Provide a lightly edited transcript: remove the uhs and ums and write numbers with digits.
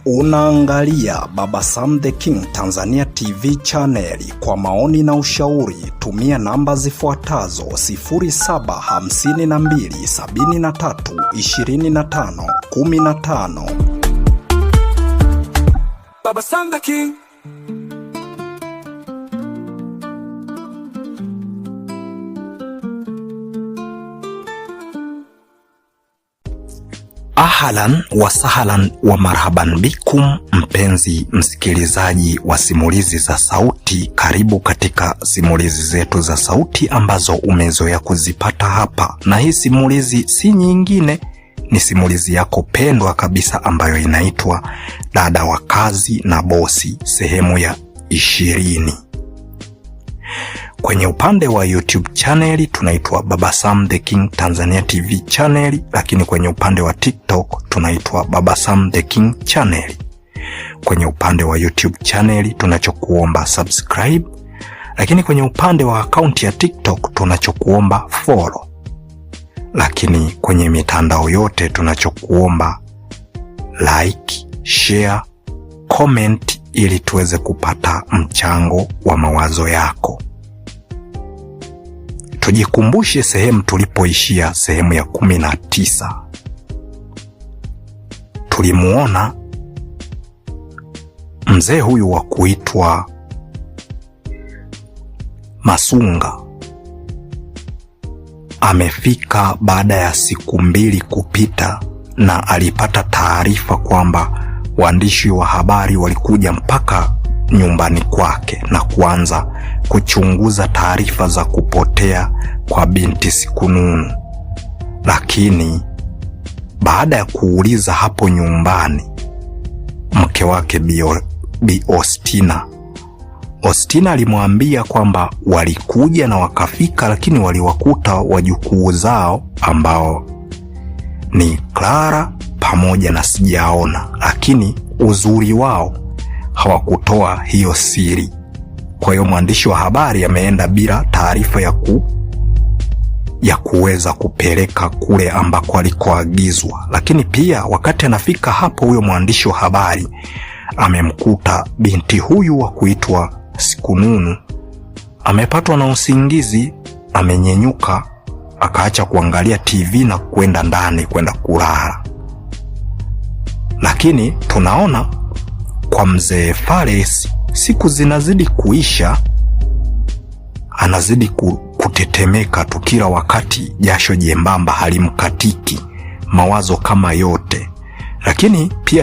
Unaangalia Baba Sam the King Tanzania TV channel. Kwa maoni na ushauri tumia namba zifuatazo 0752732515. Baba Sam the King. Ahlan wa sahlan wa marhaban bikum, mpenzi msikilizaji wa simulizi za sauti. Karibu katika simulizi zetu za sauti ambazo umezoea kuzipata hapa, na hii simulizi si nyingine, ni simulizi yako pendwa kabisa ambayo inaitwa Dada wa Kazi na Bosi, sehemu ya 20. Kwenye upande wa YouTube channel tunaitwa Baba Sam the King Tanzania TV channel, lakini kwenye upande wa TikTok tunaitwa Baba Sam the King channel. Kwenye upande wa YouTube channel tunachokuomba subscribe, lakini kwenye upande wa account ya TikTok tunachokuomba follow. Lakini kwenye mitandao yote tunachokuomba like, share, comment ili tuweze kupata mchango wa mawazo yako. Tujikumbushe sehemu tulipoishia, sehemu ya 19. Tulimuona mzee huyu wa kuitwa Masunga amefika baada ya siku 2 kupita, na alipata taarifa kwamba waandishi wa habari walikuja mpaka nyumbani kwake na kuanza kuchunguza taarifa za kupotea kwa binti Sikununu. Lakini baada ya kuuliza hapo nyumbani, mke wake Bi Ostina alimwambia kwamba walikuja na wakafika, lakini waliwakuta wajukuu zao ambao ni Clara pamoja na Sijaona, lakini uzuri wao hawakutoa hiyo siri. Kwa hiyo mwandishi wa habari ameenda bila taarifa ya kuweza kupeleka kule ambako alikoagizwa. Lakini pia wakati anafika hapo, huyo mwandishi wa habari amemkuta binti huyu wa kuitwa Sikununu amepatwa na usingizi, amenyenyuka, akaacha kuangalia TV na kwenda ndani kwenda kulala. Lakini tunaona kwa mzee Fares siku zinazidi kuisha, anazidi kutetemeka tu kila wakati, jasho jembamba halimkatiki, mawazo kama yote. Lakini pia